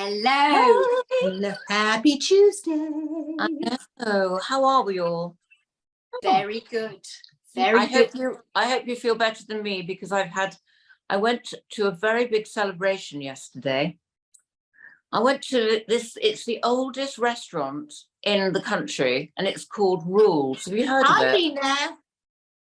Hello. Hello. Happy Tuesday. Oh, how are we all? Very good. Very good. I hope you feel better than me, because I went to a very big celebration yesterday. I went to it's the oldest restaurant in the country, and it's called Rules. Have you heard of it? I've been there.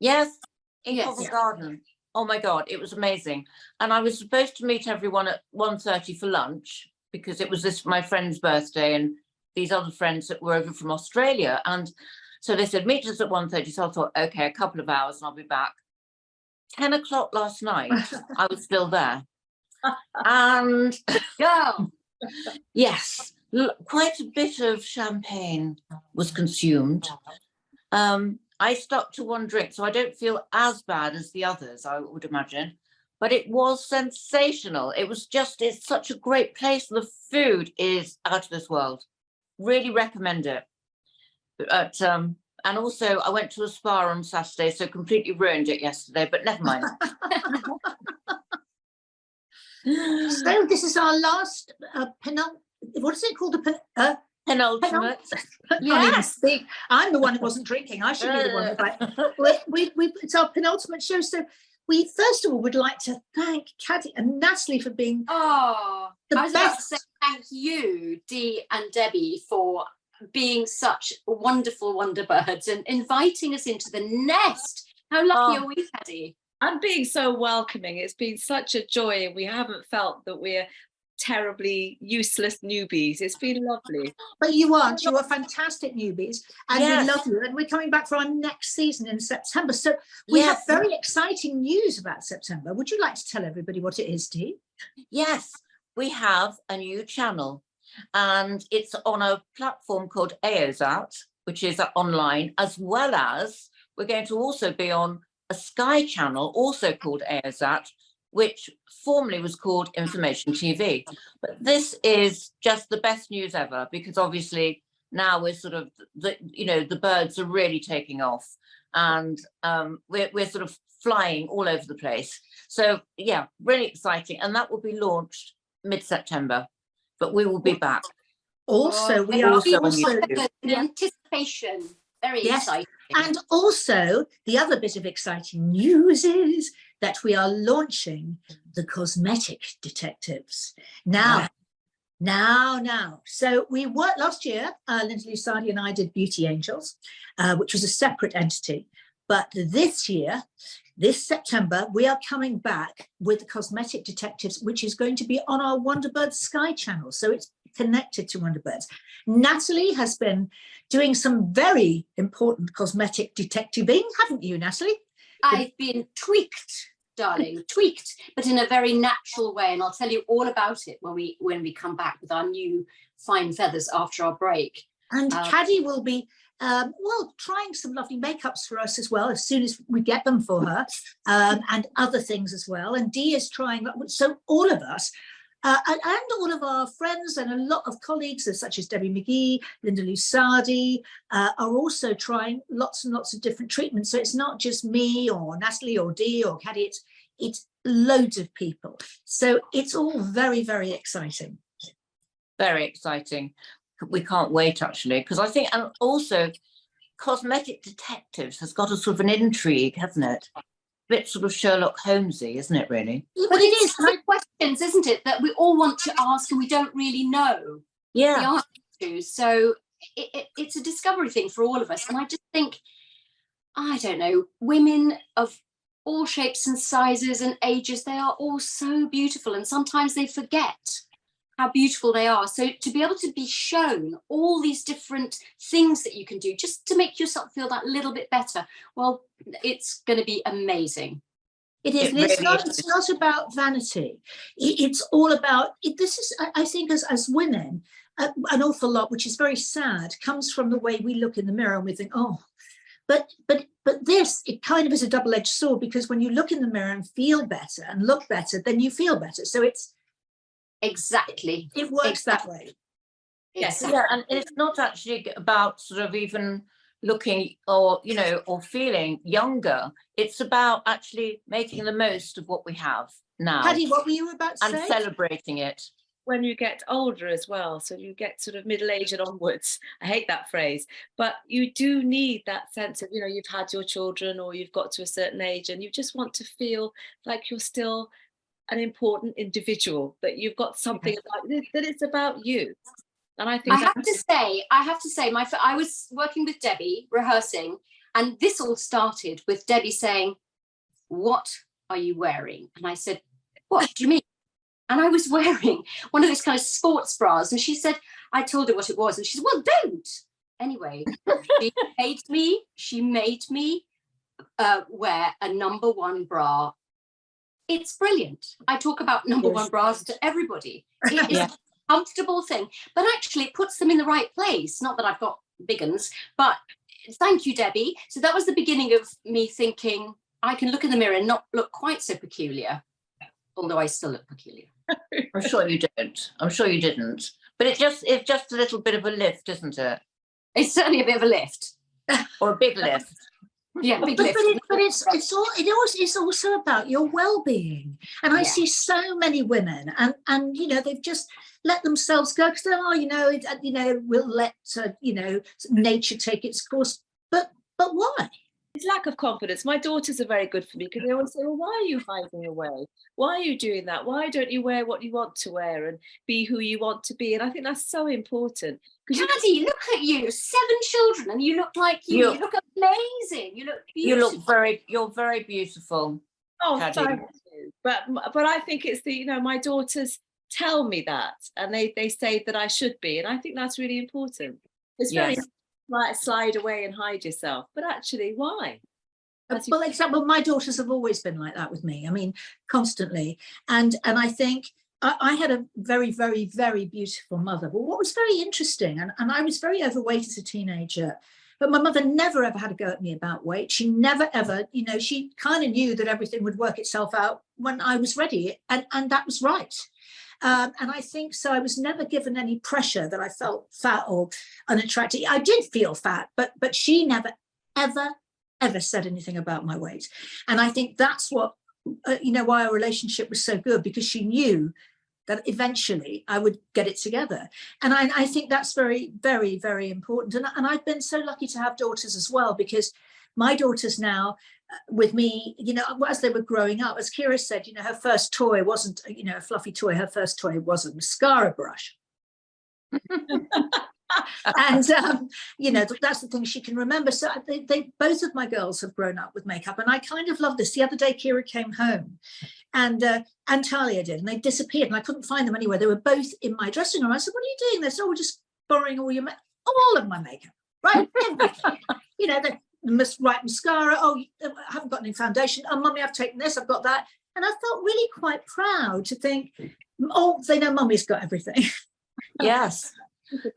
Yes, in Yes. Covent Garden. Oh my God, it was amazing. And I was supposed to meet everyone at 1:30 for lunch, because it was my friend's birthday and these other friends that were over from Australia. And so they said, meet us at 1:30. So I thought, okay, a couple of hours and I'll be back. 10 o'clock last night, I was still there. And Girl. yes, quite a bit of champagne was consumed. I stuck to one drink, so I don't feel as bad as the others, I would imagine. But it was sensational. It's such a great place. The food is out of this world. Really recommend it. But, and also, I went to a spa on Saturday, so completely ruined it yesterday, but never mind. So this is our last what is it called? Penultimate. I can't even speak. I'm the one who wasn't drinking. I should be the one. It's our penultimate show. So we first of all would like to thank Caddy and Natalie for being I was about to best. say thank you, Dee and Debbie, for being such wonderful Wonderbirds and inviting us into the nest. How lucky are we, Caddy? And being so welcoming. It's been such a joy. We haven't felt that we're terribly useless newbies. It's been lovely. But you aren't. You are fantastic newbies, and Yes. we love you. And we're coming back for our next season in September. So we have very exciting news about September. Would you like to tell everybody what it is, Dee? Yes, we have a new channel, and it's on a platform called AOSAT, which is online, as well as we're going to also be on a Sky channel, also called AOSAT, which formerly was called Information TV. But this is just the best news ever, because obviously now we're sort of, the birds are really taking off, and we're sort of flying all over the place. So yeah, really exciting. And that will be launched mid-September, but we will be back. Also, we are are also also The anticipation. Very exciting. And also, the other bit of exciting news is that we are launching the Cosmetic Detectives. Now. So we worked last year, Linda Lusardi and I did Beauty Angels, which was a separate entity. But this year, this September, we are coming back with the Cosmetic Detectives, which is going to be on our Wonderbirds Sky channel. So it's connected to Wonderbirds. Natalie has been doing some very important cosmetic detectiving, haven't you, Natalie? I've been tweaked, darling, tweaked, but in a very natural way. And I'll tell you all about it when we come back with our new fine feathers after our break. And Caddy will be trying some lovely makeups for us as well, as soon as we get them for her, and other things as well. And Dee is trying, so all of us, and all of our friends and a lot of colleagues, such as Debbie McGee, Linda Lusardi, are also trying lots and lots of different treatments. So it's not just me or Natalie or Dee or Caddy, it's loads of people. So it's all very, very exciting. Very exciting. We can't wait, actually, because I think, and also Cosmetic Detectives has got a sort of an intrigue, hasn't it? A bit sort of Sherlock Holmesy, isn't it, really? But it is the questions, isn't it, that we all want to ask and we don't really know the answer to. So it's a discovery thing for all of us. And I just think, I don't know, women of all shapes and sizes and ages, they are all so beautiful. And sometimes they forget how beautiful they are. So to be able to be shown all these different things that you can do just to make yourself feel that little bit better, well, it's going to be amazing. It is. It's not about vanity. It's all about this is, I think, as women, an awful lot, which is very sad, comes from the way we look in the mirror and we think, oh, but this, it kind of is a double-edged sword, because when you look in the mirror and feel better and look better, then you feel better. So it's exactly, it works that way. Yes, yeah, and it's not actually about sort of even looking or feeling younger. It's about actually making the most of what we have now. Paddy, what were you about to say? And celebrating it. when you get older as well. So you get sort of middle age and onwards. I hate that phrase, but you do need that sense of, you've had your children or you've got to a certain age and you just want to feel like you're still an important individual, that you've got something about that it's about you. And I think I have to say, I was working with Debbie rehearsing, and this all started with Debbie saying, "What are you wearing?" And I said, "What do you mean?" And I was wearing one of those kind of sports bras. And she said, I told her what it was. And she said, "Well, don't." Anyway, she made me wear a number one bra. It's brilliant. I talk about number one bras to everybody. It is a comfortable thing, but actually it puts them in the right place. Not that I've got big uns, but thank you, Debbie. So that was the beginning of me thinking I can look in the mirror and not look quite so peculiar, although I still look peculiar. I'm sure you don't. I'm sure you didn't. But it's just a little bit of a lift, isn't it? It's certainly a bit of a lift. Or a big lift. Yeah, big but lift. It's also about your well-being. And I see so many women, and they've just let themselves go because they're we'll let nature take its course. But why? It's lack of confidence. My daughters are very good for me because they always say, "Well, why are you hiding away? Why are you doing that? Why don't you wear what you want to wear and be who you want to be?" And I think that's so important. Caddy, look at you, 7 children, and you look like you look amazing. You look beautiful. You're very beautiful. Oh, Caddy. thank you. But I think it's my daughters tell me that, and they say that I should be, and I think that's really important. It's very slide away and hide yourself, but actually, why? Well, my daughters have always been like that with me. I mean, constantly, and I think I had a very, very, very beautiful mother. But what was very interesting, and I was very overweight as a teenager, but my mother never ever had a go at me about weight. She never ever, she kind of knew that everything would work itself out when I was ready, and that was right. And I think so. I was never given any pressure that I felt fat or unattractive. I did feel fat, but she never, ever said anything about my weight. And I think that's what, why our relationship was so good, because she knew that eventually I would get it together. And I think that's very, very, very important. And I've been so lucky to have daughters as well, because my daughters now, with me, as they were growing up, as Kira said, her first toy wasn't, a fluffy toy. Her first toy was a mascara brush. And that's the thing she can remember. So they both of my girls have grown up with makeup, and I kind of love this. The other day Kira came home, and Talia did, and they disappeared, and I couldn't find them anywhere. They were both in my dressing room. I said, "What are you doing?" They said, "Oh, we're just borrowing all your all of my makeup, right? Everything." The right mascara. "Oh, I haven't got any foundation. Oh, Mummy, I've taken this. I've got that." And I felt really quite proud to think, "Oh, they know Mummy's got everything." Yes.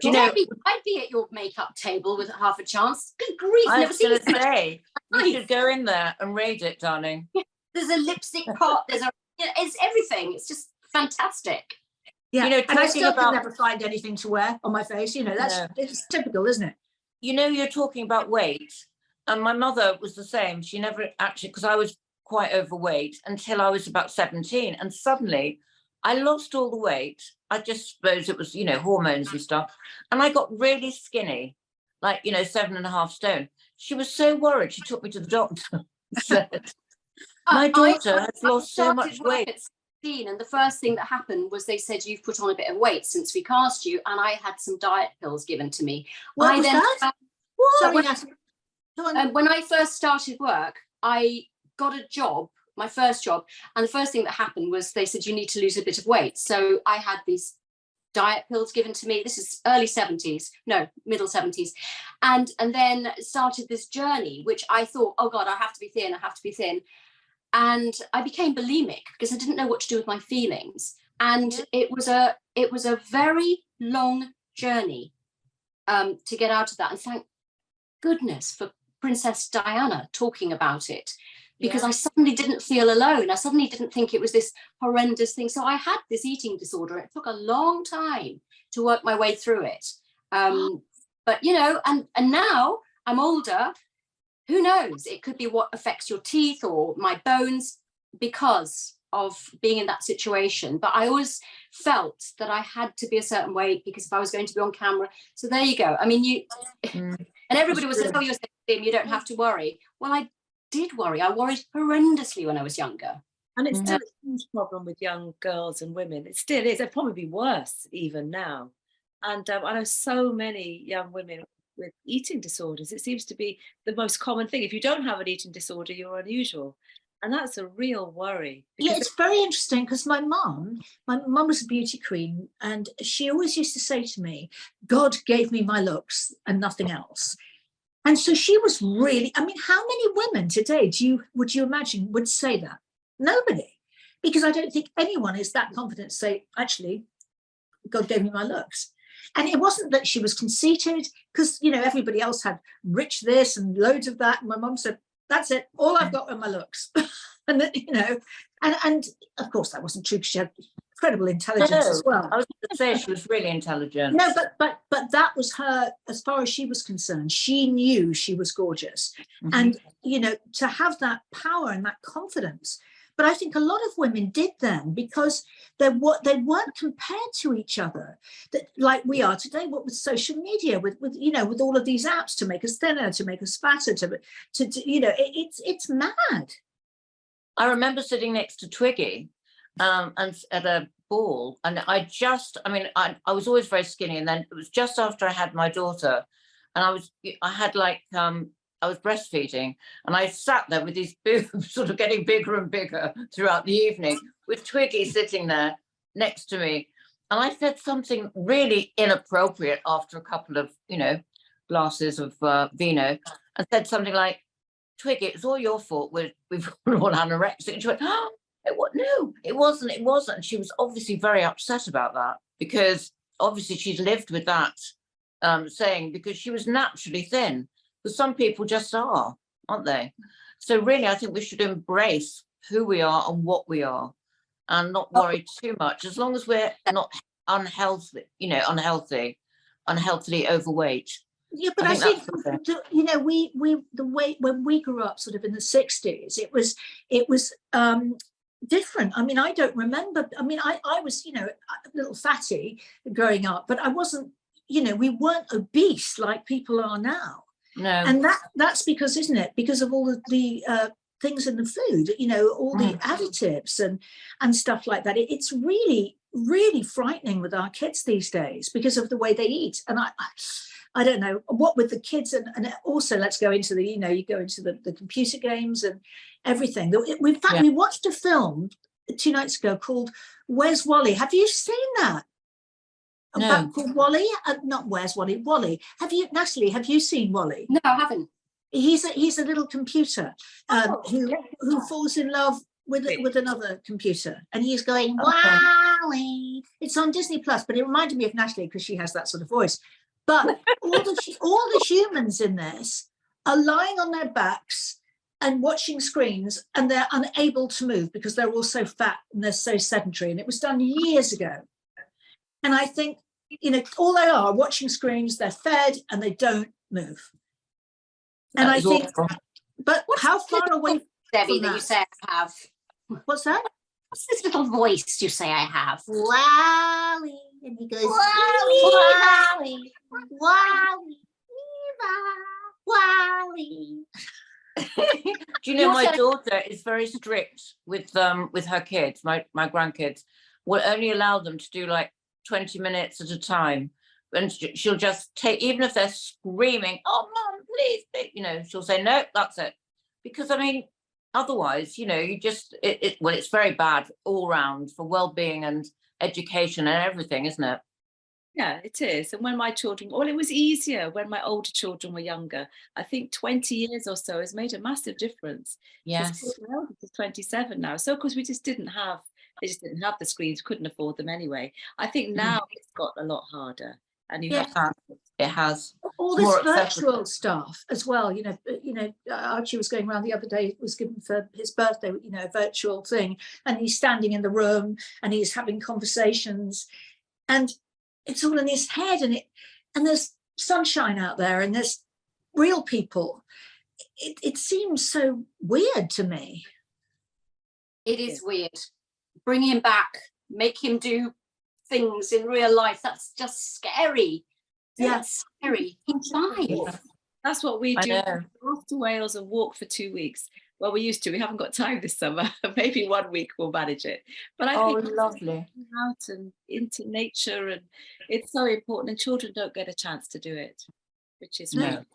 Debbie, I'd be at your makeup table with half a chance. Good grief, I never was seen going to it. say, you should go in there and raid it, darling. There's a lipstick pot. It's everything. It's just fantastic. Yeah, and I still can never find anything to wear on my face. It's typical, isn't it? You're talking about weight, and my mother was the same. She never actually, because I was quite overweight until I was about 17, and suddenly I lost all the weight. I just suppose it was, hormones and stuff. And I got really skinny, like, 7.5 stone. She was so worried. She took me to the doctor and said, "My daughter has lost so much weight." At 16, and the first thing that happened was they said, "You've put on a bit of weight since we cast you." And I had some diet pills given to me. What was that? When I first started work, I got a job, my first job, and the first thing that happened was they said, "You need to lose a bit of weight." So I had these diet pills given to me. This is middle 70s, and then started this journey, which I thought, "Oh God, I have to be thin, and I became bulimic because I didn't know what to do with my feelings. And it was a very long journey to get out of that. And thank goodness for Princess Diana talking about it, because I suddenly didn't feel alone. I suddenly didn't think it was this horrendous thing. So I had this eating disorder. It took a long time to work my way through it. But, and now I'm older. Who knows? It could be what affects your teeth or my bones, because of being in that situation, but I always felt that I had to be a certain way because if I was going to be on camera. So there you go. I mean, you and everybody was saying, oh, you're so thin, you don't have to worry. Well, I did worry. I worried horrendously when I was younger. And it's still a huge problem with young girls and women. It still is. It'd probably be worse even now. And I know so many young women with eating disorders. It seems to be the most common thing. If you don't have an eating disorder, you're unusual. And that's a real worry. Yeah, it's very interesting because my mum was a beauty queen, and she always used to say to me, God gave me my looks and nothing else. And so she was really, I mean, how many women today would you imagine would say that? Nobody. Because I don't think anyone is that confident to say, actually, God gave me my looks. And it wasn't that she was conceited, because, you know, everybody else had rich this and loads of that. And my mum said, that's it. All I've got are my looks. And, you know, and of course that wasn't true because she had incredible intelligence as well. I was going to say she was really intelligent. No, but that was her, as far as she was concerned. She knew she was gorgeous. And, you know, to have that power and that confidence. But I think a lot of women did then because they weren't compared to each other like we are today. What with social media, with you know, with all of these apps to make us thinner, to make us fatter, to you know, it's mad. I remember sitting next to Twiggy, and at a ball, and I was always very skinny, and then it was just after I had my daughter, and I was breastfeeding, and I sat there with these boobs sort of getting bigger and bigger throughout the evening with Twiggy sitting there next to me. And I said something really inappropriate after a couple of, you know, glasses of vino, and said something like, Twiggy, it's all your fault. We've all anorexic. And she went, oh, no, it wasn't. It wasn't. And she was obviously very upset about that because obviously she's lived with that saying because she was naturally thin. But some people just are, aren't they? So really, I think we should embrace who we are and what we are and not worry too much, as long as we're not unhealthy, you know, unhealthily overweight. Yeah, but I think you know, the way when we grew up sort of in the 60s, it was different. I mean, I don't remember. I mean, I was, you know, a little fatty growing up, but I wasn't, you know, we weren't obese like people are now. No. And that's because, isn't it? Because of all of the things in the food, you know, all the additives and stuff like that. It's really, really frightening with our kids these days because of the way they eat. And I don't know what with the kids and also let's go into the, you know, you go into the computer games and everything. In fact, we watched a film 2 nights ago called Where's Wally? Have you seen that? No. Called Wally? Not Where's Wally? Wally. Natalie, have you seen Wally? No, I haven't. He's a little computer who falls in love with another computer, and he's going, Wally. It's on Disney Plus, but it reminded me of Natalie because she has that sort of voice. But all the humans in this are lying on their backs and watching screens, and they're unable to move because they're all so fat and they're so sedentary. And it was done years ago. And I think, you know, all they are watching screens, they're fed and they don't move. And I think, but how far away, Debbie, that you say I have? What's that? What's this little voice you say I have? Wally. And he goes, Wally, Wally, Wally. Do you know my daughter is very strict with her kids, my grandkids. Will only allow them to do like 20 minutes at a time, and she'll just take, even if they're screaming, oh mom, please, you know, she'll say no, that's it, because I mean otherwise, you know, you just well, it's very bad all round for well-being and education and everything, isn't it? Yeah, it is. And when my children, well, it was easier when my older children were younger. I think 20 years or so has made a massive difference. Yes. My eldest is 27 now. So of course they just didn't have the screens, couldn't afford them anyway. I think now it's got a lot harder. And you have it has all this virtual stuff as well. You know, Archie was going around the other day, was given for his birthday, you know, a virtual thing, and he's standing in the room and he's having conversations, and it's all in his head, and there's sunshine out there, and there's real people. It seems so weird to me. It is weird. bring him back, make him do things in real life. That's just scary. Yeah. That's scary. He's 5. That's what we I do. know. We're off to Wales and walk for 2 weeks. Well, we used to. We haven't got time this summer. Maybe 1 week we'll manage it. But I think Lovely. out and into nature, and it's so important. And children don't get a chance to do it, which is No.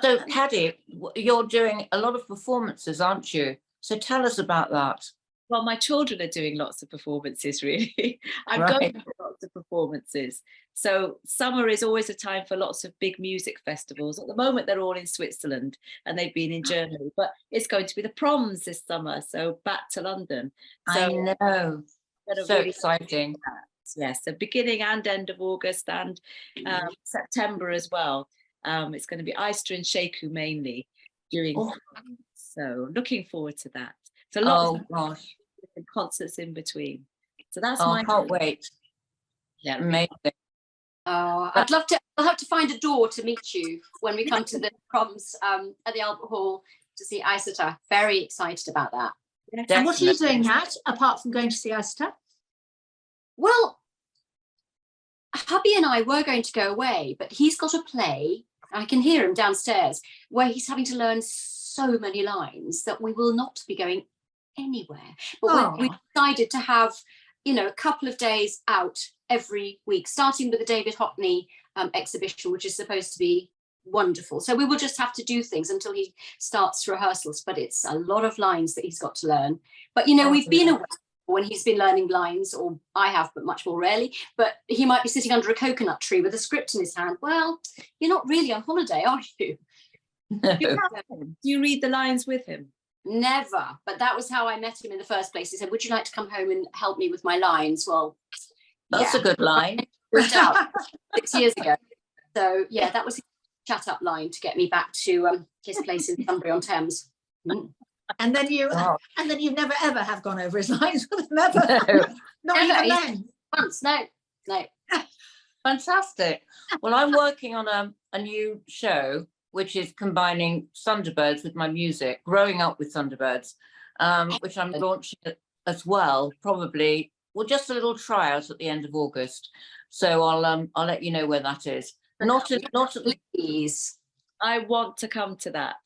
So, Caddy, you're doing a lot of performances, aren't you? So tell us about that. Well, my children are doing lots of performances, really. I'm Right. going to lots of performances. So summer is always a time for lots of big music festivals. At the moment, they're all in Switzerland and they've been in Germany, but it's going to be the proms this summer. So back to London. So I know. So really exciting. Yes, so beginning and end of August and September as well. It's going to be Easter and Sheku mainly during. So looking forward to that. So lots of concerts in between. So that's I can't wait. Yeah, amazing. Oh, I'd love to. I'll have to find a door to meet you when we come to the proms at the Albert Hall to see Isata. Very excited about that. Yes. And what are you doing, Nat, apart from going to see Isata? Well, hubby and I were going to go away, but he's got a play. I can hear him downstairs where he's having to learn so many lines that we will not be going anywhere. But we decided to have, a couple of days out every week, starting with the David Hockney exhibition, which is supposed to be wonderful. So we will just have to do things until he starts rehearsals, but it's a lot of lines that he's got to learn. But, we've been away when he's been learning lines, or I have, but much more rarely. But he might be sitting under a coconut tree with a script in his hand. Well, you're not really on holiday, are you? No. Do you read the lines with him? Never. But that was how I met him in the first place. He said, would you like to come home and help me with my lines? Well, That's a good line. Moved out 6 years ago. So, yeah, that was his shut up line to get me back to his place in Sunbury-on-Thames. And then you never ever have gone over his lines with him ever. No. Not Never. even then. Once, no. Fantastic. Well, I'm working on a new show which is combining Thunderbirds with my music, growing up with Thunderbirds, which I'm launching as well, probably. Well, just a little tryout at the end of August. So I'll let you know where that is. Not at Please. I want to come to that.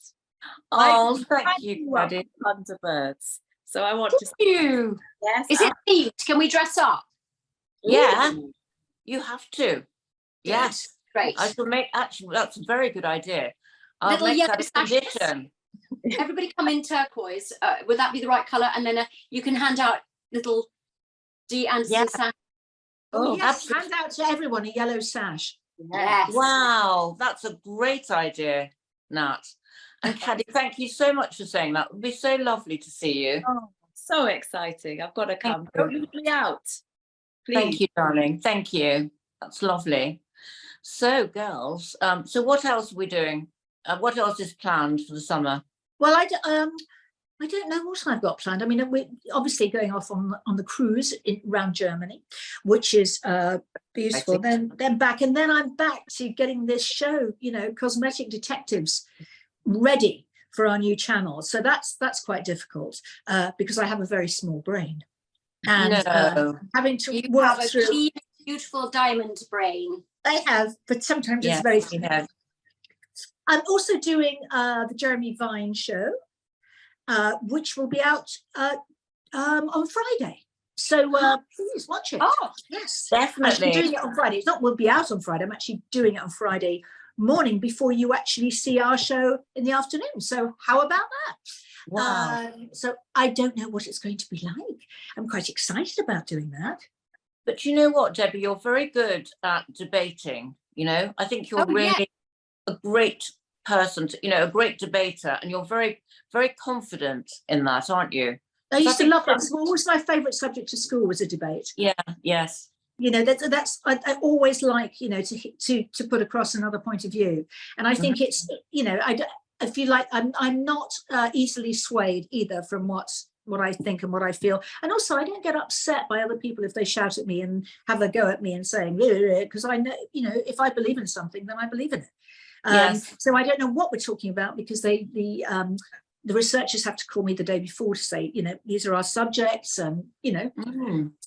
Oh, thank you, Paddy. Thunderbirds. So I want to Thank you. Yes. Is it themed? Can we dress up? Yeah, Ooh. you have to. Yes. Great. I shall make, actually, that's a very good idea. I'll Little make yellow that a sashes. condition. Everybody come in turquoise. Would that be the right colour? And then you can hand out little D and Yeah. sash. Oh, yes, absolutely. hand out to everyone a yellow sash. Yes. Wow, that's a great idea, Nat. And Caddy, thank you so much for saying that. It would be so lovely to see you. Oh, so exciting. I've got to come. you. Don't leave me out. Please. Thank you, darling. Thank you. That's lovely. So, girls, so what else are we doing? What else is planned for the summer? Well, I don't know what I've got planned. I mean, we're obviously going off on the cruise around Germany, which is beautiful. Then back, and then I'm back to getting this show, Cosmetic Detectives, ready for our new channel. So that's quite difficult because I have a very small brain, and having to work through. Clean, beautiful diamond brain. I have, but sometimes Yes, it's very. you have. I'm also doing the Jeremy Vine show, which will be out on Friday. So please watch it. Oh, yes, Definitely. I'm doing it on Friday. It's not will be out on Friday. I'm actually doing it on Friday morning before you actually see our show in the afternoon. So how about that? Wow. So I don't know what it's going to be like. I'm quite excited about doing that. But you know what, Debbie, you're very good at debating. I think you're really a great person, a great debater, and you're very, very confident in that, aren't you? I used to love that. It was always my favourite subject to school was a debate. Yeah. Yes. That's I always like to put across another point of view, and I think it's I feel like I'm not easily swayed either from what I think and what I feel, and also I don't get upset by other people if they shout at me and have a go at me and saying, because I know if I believe in something then I believe in it. Yes. So I don't know what we're talking about because the the researchers have to call me the day before to say, these are our subjects, and so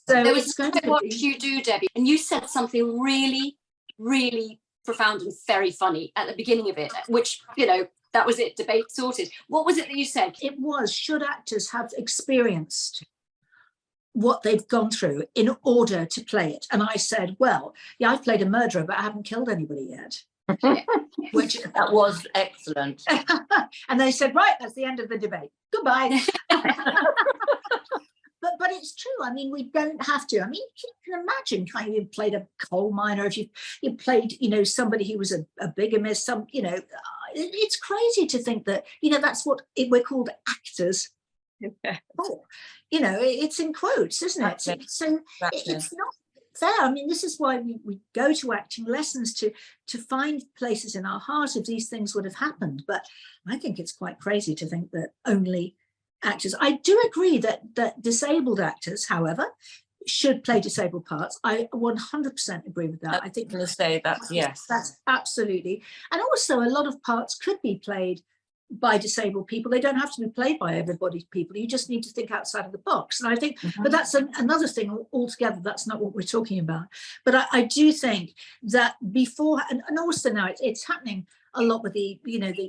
there it's was going to what be. you do, Debbie, and you said something really, really profound and very funny at the beginning of it, which, that was it, debate sorted. What was it that you said? It was, should actors have experienced what they've gone through in order to play it? And I said, well, yeah, I've played a murderer, but I haven't killed anybody yet. Which that was excellent. And they said, right, that's the end of the debate. Goodbye. But it's true. I mean, we don't have to. I mean, you can imagine how you played a coal miner, if you played, somebody who was a bigamist, it's crazy to think that, that's what we're called, actors. Oh, it's in quotes, isn't it? So it's not fair. I mean, this is why we go to acting lessons, to find places in our heart if these things would have happened. But I think it's quite crazy to think that only actors. I do agree that disabled actors, however, should play disabled parts. I 100% agree with that. I think I'm going to say that, yes. That's absolutely. And also a lot of parts could be played by disabled people. They don't have to be played by everybody's people. You just need to think outside of the box. And I think, but that's another thing altogether. That's not what we're talking about. But I do think that before, and also now it's happening a lot with the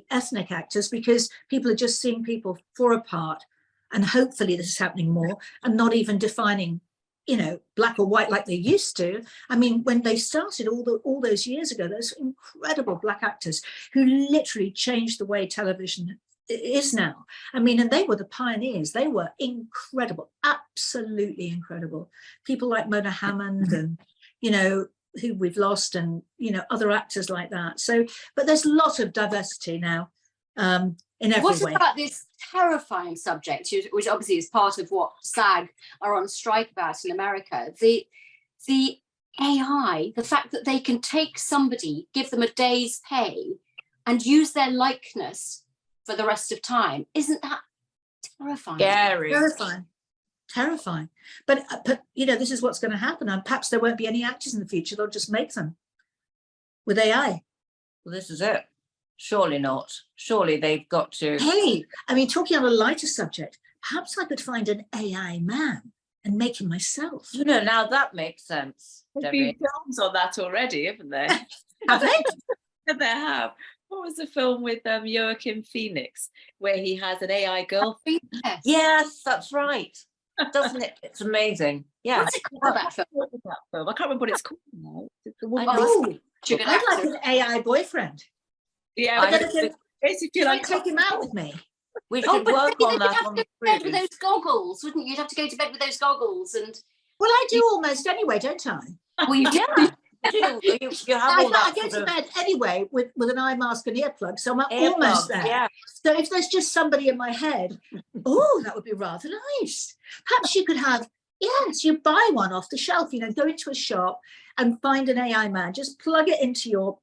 ethnic actors, because people are just seeing people for a part, and hopefully this is happening more, and not even defining black or white like they used to. I mean, when they started all those years ago, those incredible black actors who literally changed the way television is now. I mean, and they were the pioneers. They were incredible, absolutely incredible. People like Mona Hammond and, who we've lost, and, other actors like that. So, but there's a lot of diversity now in every way. What about this terrifying subject, which obviously is part of what SAG are on strike about in America, the AI, the fact that they can take somebody, give them a day's pay, and use their likeness for the rest of time? Isn't that terrifying? Scary. Terrifying. But this is what's going to happen, and perhaps there won't be any actors in the future. They'll just make them with AI. Well, this is it. Surely not. Surely they've got to. Hey, I mean, talking on a lighter subject, perhaps I could find an AI man and make him myself. Now that makes sense. There's been films on that already, haven't there? Have they? They have. What was the film with Joaquin Phoenix, where he has an AI girlfriend? Yes, that's right. Doesn't it? It's amazing. Yeah. What's it called, that film? I can't remember what it's called now. I'd like an AI boyfriend. Yeah, basically, like, take him out with me. We should work on that on the bed with those goggles, wouldn't you? You'd have to go to bed with those goggles, and well, I do almost anyway, don't I? Well, you do. You have all that. I go to bed anyway with an eye mask and earplug, so I'm almost there. Yeah. So if there's just somebody in my head, oh, that would be rather nice. Perhaps you could have, yes, you buy one off the shelf. Go into a shop and find an AI man. Just plug it into your,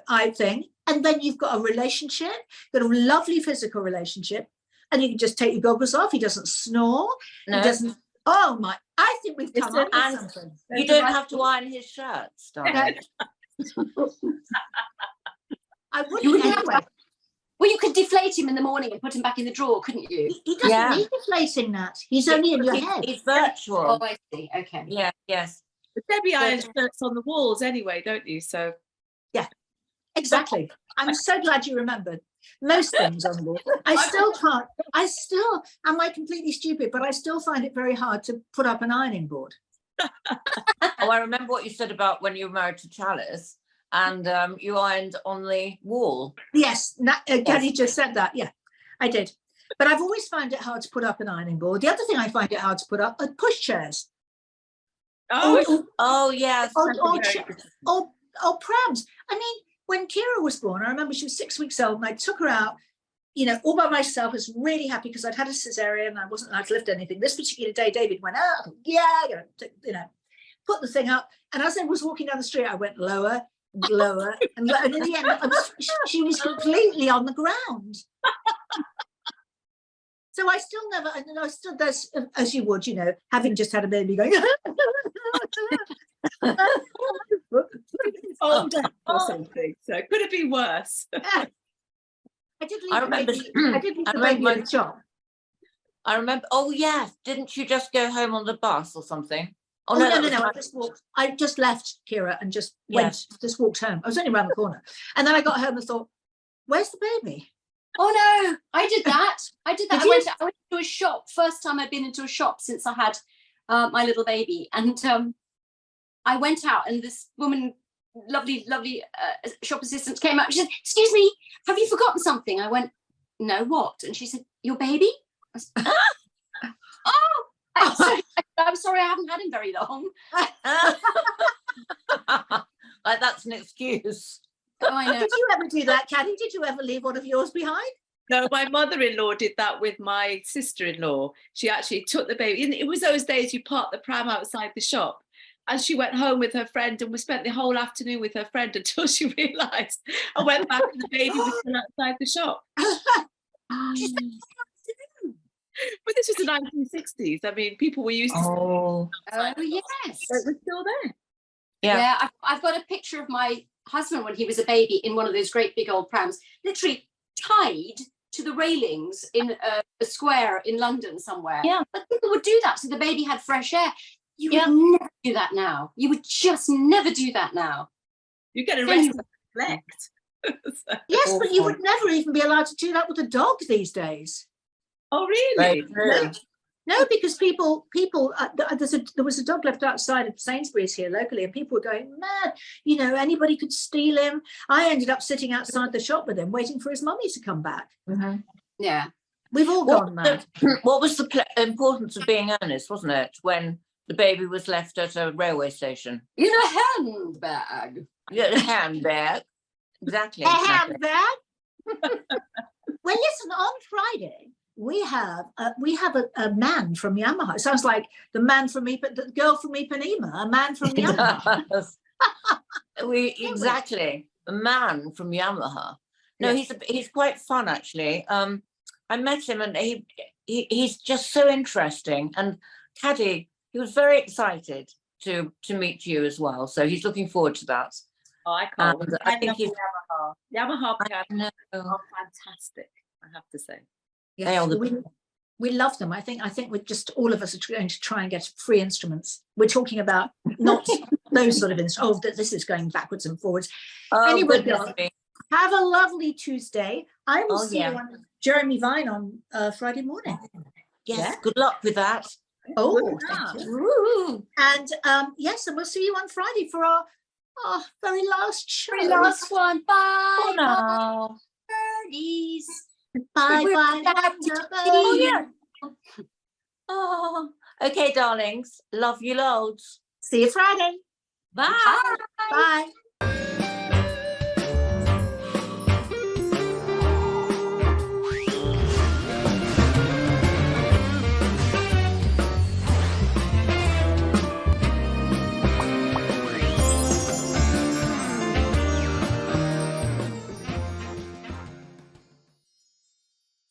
eye thing. And then you've got a relationship, got a lovely physical relationship, and you can just take your goggles off. He doesn't snore. No. He doesn't. Oh my! I think we've come up with something. You don't have to iron his shirts, darling. I wouldn't anyway. Well, you could deflate him in the morning and put him back in the drawer, couldn't you? He doesn't need deflating that. He's only in your head. He's virtual. Oh, I see. Okay. Yeah. Yes. But Debbie irons shirts on the walls anyway, don't you? So. Yeah. Exactly. I'm so glad you remembered most things on the wall. I still, am I completely stupid, but I still find it very hard to put up an ironing board. I remember what you said about when you were married to Chalice, and you ironed on the wall. Yes, Gary just said that. Yeah, I did. But I've always found it hard to put up an ironing board. The other thing I find it hard to put up are pushchairs. Oh yes. Or prams. I mean, when Kira was born, I remember she was 6 weeks old, and I took her out, all by myself. I was really happy because I'd had a cesarean and I wasn't allowed to lift anything. This particular day, David went up, put the thing up. And as I was walking down the street, I went lower and lower, and in the end, she was completely on the ground. So I still never, and I still, there's, as you would, having just had a baby, going, or something. So could it be worse? I did leave I the remember- baby. I did leave I the remember baby at my- the shop. I remember. Oh yes, didn't you just go home on the bus or something? Oh, that no. was I just left, Kira, and just just walked home. I was only around the corner. And then I got home and thought, where's the baby? Oh no, I did that. Did I went to a shop. First time I'd been into a shop since I had my little baby. And I went out and this woman, lovely shop assistant came up. She said, excuse me, have you forgotten something? I went, no, what? And she said, your baby? I said, oh, I'm sorry, I haven't had him very long. Like that's an excuse. Oh, I know. Did you ever do that, Caddy? Did you ever leave one of yours behind? No, my mother-in-law did that with my sister-in-law. She actually took the baby. And it was those days you parked the pram outside the shop. And she went home with her friend and we spent the whole afternoon with her friend until she realised I went back and the baby was still outside the shop. But this was the 1960s. I mean, people were used to Oh yes. it was still there. Yeah, I've got a picture of my husband when he was a baby in one of those great big old prams, literally tied to the railings in a square in London somewhere. Yeah. But people would do that so the baby had fresh air. You would never do that now. You would just never do that now. You get arrested for neglect. Yes, but you would never even be allowed to do that with a dog these days. Oh, really? No, because people, there was a dog left outside of Sainsbury's here locally, and people were going mad. You know, anybody could steal him. I ended up sitting outside the shop with him, waiting for his mummy to come back. Mm-hmm. Yeah, we've all gone mad. What was the importance of being earnest, wasn't it, when the baby was left at a railway station? in a handbag. Yeah, a handbag. Exactly. A handbag. Well, listen, on Friday we have a man from Yamaha. It sounds like the man from the girl from Ipanema, a man from Yamaha. Exactly, a man from Yamaha. No, he's quite fun actually. I met him and he's just so interesting. And Caddy, he was very excited to meet you as well. So he's looking forward to that. Oh, I can't. I think he's Yamaha pianos are fantastic, I have to say. Yes, we love them. I think we're just, all of us are going to try and get free instruments. We're talking about not those sort of instruments. Oh, this is going backwards and forwards. Anyway, have a lovely Tuesday. I will see you on Jeremy Vine on Friday morning. Yes, good luck with that. Oh, thank you. And yes, and we'll see you on Friday for our very last show. Very last one. Bye. Oh no. Birdies. Bye. Oh yeah. Oh, okay, darlings. Love you loads. See you Friday. Bye. Bye.